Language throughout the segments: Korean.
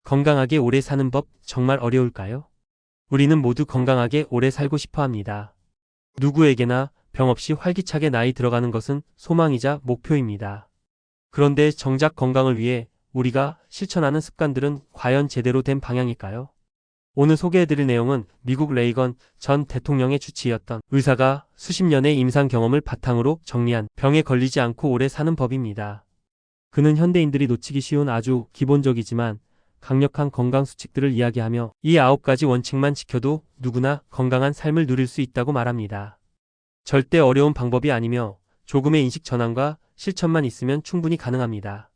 건강하게 오래 사는 법 정말 어려울까요? 우리는 모두 건강하게 오래 살고 싶어 합니다. 누구에게나 병 없이 활기차게 나이 들어가는 것은 소망이자 목표입니다. 그런데 정작 건강을 위해 우리가 실천하는 습관들은 과연 제대로 된 방향일까요? 오늘 소개해드릴 내용은 미국 레이건 전 대통령의 주치의였던 의사가 수십 년의 임상 경험을 바탕으로 정리한 병에 걸리지 않고 오래 사는 법입니다. 그는 현대인들이 놓치기 쉬운 아주 기본적이지만 강력한 건강 수칙들을 이야기하며 이 9가지 원칙만 지켜도 누구나 건강한 삶을 누릴 수 있다고 말합니다. 절대 어려운 방법이 아니며 조금의 인식 전환과 실천만 있으면 충분히 가능합니다.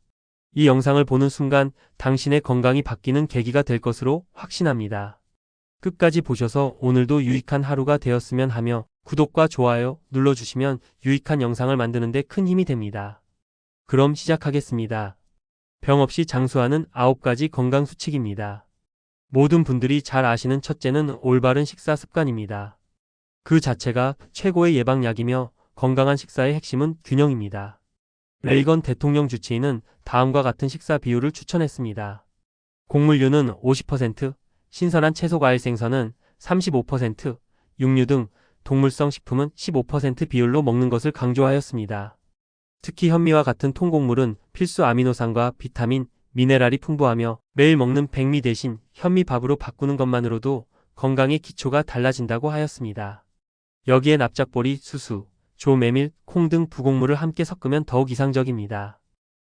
이 영상을 보는 순간 당신의 건강이 바뀌는 계기가 될 것으로 확신합니다. 끝까지 보셔서 오늘도 유익한 하루가 되었으면 하며 구독과 좋아요 눌러주시면 유익한 영상을 만드는 데 큰 힘이 됩니다. 그럼 시작하겠습니다. 병 없이 장수하는 9가지 건강 수칙입니다. 모든 분들이 잘 아시는 첫째는 올바른 식사 습관입니다. 그 자체가 최고의 예방약이며 건강한 식사의 핵심은 균형입니다. 레이건 대통령 주치의는 다음과 같은 식사 비율을 추천했습니다. 곡물류는 50%, 신선한 채소 과일 생선은 35%, 육류 등 동물성 식품은 15% 비율로 먹는 것을 강조하였습니다. 특히 현미와 같은 통곡물은 필수 아미노산과 비타민, 미네랄이 풍부하며 매일 먹는 백미 대신 현미밥으로 바꾸는 것만으로도 건강의 기초가 달라진다고 하였습니다. 여기에 납작보리, 수수, 조, 메밀, 콩 등 부곡물을 함께 섞으면 더욱 이상적입니다.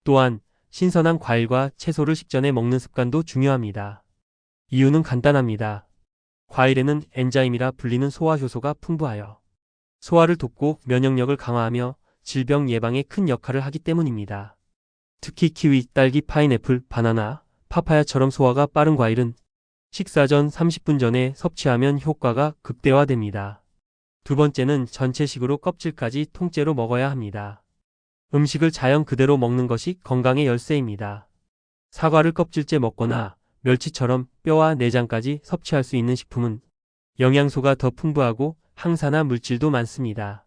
또한 신선한 과일과 채소를 식전에 먹는 습관도 중요합니다. 이유는 간단합니다. 과일에는 엔자임이라 불리는 소화효소가 풍부하여 소화를 돕고 면역력을 강화하며 질병 예방에 큰 역할을 하기 때문입니다. 특히 키위, 딸기, 파인애플, 바나나, 파파야처럼 소화가 빠른 과일은 식사 전 30분 전에 섭취하면 효과가 극대화됩니다. 두 번째는 전체식으로 껍질까지 통째로 먹어야 합니다. 음식을 자연 그대로 먹는 것이 건강의 열쇠입니다. 사과를 껍질째 먹거나 멸치처럼 뼈와 내장까지 섭취할 수 있는 식품은 영양소가 더 풍부하고 항산화 물질도 많습니다.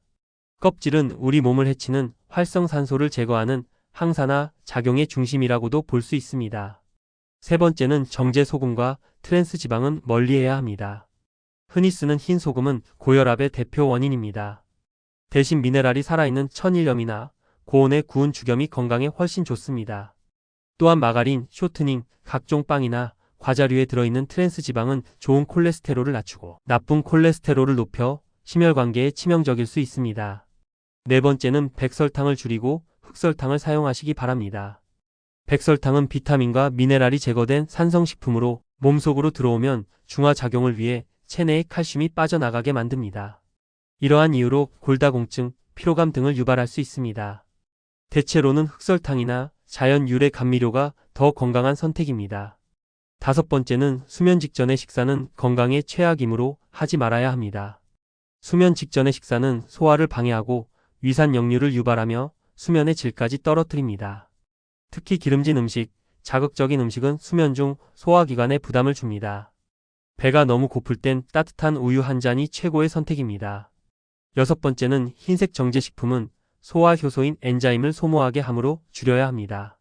껍질은 우리 몸을 해치는 활성산소를 제거하는 항산화 작용의 중심이라고도 볼 수 있습니다. 세 번째는 정제 소금과 트랜스 지방은 멀리해야 합니다. 흔히 쓰는 흰 소금은 고혈압의 대표 원인입니다. 대신 미네랄이 살아있는 천일염이나 고온에 구운 죽염이 건강에 훨씬 좋습니다. 또한 마가린, 쇼트닝, 각종 빵이나 과자류에 들어있는 트랜스 지방은 좋은 콜레스테롤을 낮추고 나쁜 콜레스테롤을 높여 심혈관계에 치명적일 수 있습니다. 네 번째는 백설탕을 줄이고 흑설탕을 사용하시기 바랍니다. 백설탕은 비타민과 미네랄이 제거된 산성식품으로 몸속으로 들어오면 중화작용을 위해 체내에 칼슘이 빠져나가게 만듭니다. 이러한 이유로 골다공증, 피로감 등을 유발할 수 있습니다. 대체로는 흑설탕이나 자연 유래 감미료가 더 건강한 선택입니다. 다섯 번째는 수면 직전의 식사는 건강에 최악이므로 하지 말아야 합니다. 수면 직전의 식사는 소화를 방해하고 위산 역류를 유발하며 수면의 질까지 떨어뜨립니다. 특히 기름진 음식, 자극적인 음식은 수면 중 소화기관에 부담을 줍니다. 배가 너무 고플 땐 따뜻한 우유 한 잔이 최고의 선택입니다. 여섯 번째는 흰색 정제식품은 소화효소인 엔자임을 소모하게 하므로 줄여야 합니다.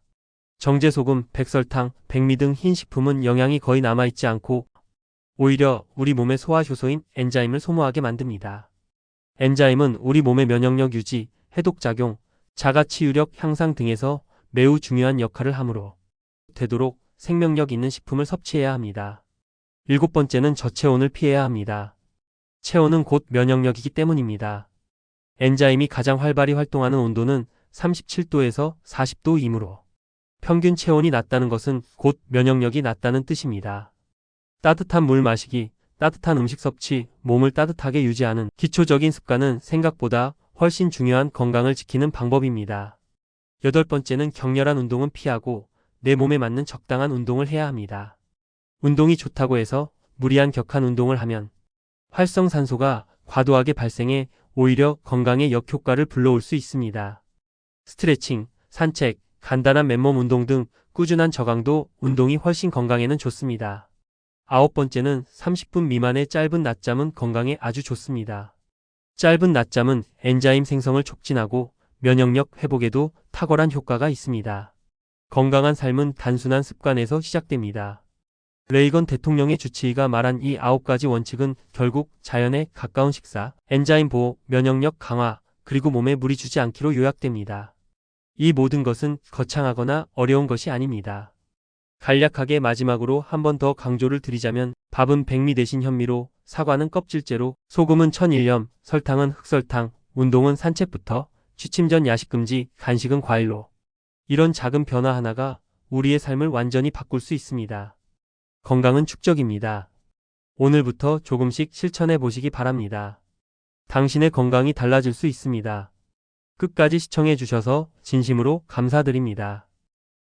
정제소금, 백설탕, 백미 등 흰 식품은 영양이 거의 남아있지 않고 오히려 우리 몸의 소화효소인 엔자임을 소모하게 만듭니다. 엔자임은 우리 몸의 면역력 유지, 해독작용, 자가치유력 향상 등에서 매우 중요한 역할을 하므로 되도록 생명력 있는 식품을 섭취해야 합니다. 일곱 번째는 저체온을 피해야 합니다. 체온은 곧 면역력이기 때문입니다. 엔자임이 가장 활발히 활동하는 온도는 37도에서 40도이므로 평균 체온이 낮다는 것은 곧 면역력이 낮다는 뜻입니다. 따뜻한 물 마시기, 따뜻한 음식 섭취, 몸을 따뜻하게 유지하는 기초적인 습관은 생각보다 훨씬 중요한 건강을 지키는 방법입니다. 여덟 번째는 격렬한 운동은 피하고 내 몸에 맞는 적당한 운동을 해야 합니다. 운동이 좋다고 해서 무리한 격한 운동을 하면 활성산소가 과도하게 발생해 오히려 건강에 역효과를 불러올 수 있습니다. 스트레칭, 산책, 간단한 맨몸 운동 등 꾸준한 저강도 운동이 훨씬 건강에는 좋습니다. 아홉 번째는 30분 미만의 짧은 낮잠은 건강에 아주 좋습니다. 짧은 낮잠은 엔자임 생성을 촉진하고 면역력 회복에도 탁월한 효과가 있습니다. 건강한 삶은 단순한 습관에서 시작됩니다. 레이건 대통령의 주치의가 말한 이 9가지 원칙은 결국 자연에 가까운 식사, 엔자임 보호, 면역력 강화, 그리고 몸에 무리 주지 않기로 요약됩니다. 이 모든 것은 거창하거나 어려운 것이 아닙니다. 간략하게 마지막으로 한 번 더 강조를 드리자면 밥은 백미 대신 현미로, 사과는 껍질째로, 소금은 천일염, 설탕은 흑설탕, 운동은 산책부터, 취침 전 야식 금지, 간식은 과일로. 이런 작은 변화 하나가 우리의 삶을 완전히 바꿀 수 있습니다. 건강은 축적입니다. 오늘부터 조금씩 실천해 보시기 바랍니다. 당신의 건강이 달라질 수 있습니다. 끝까지 시청해 주셔서 진심으로 감사드립니다.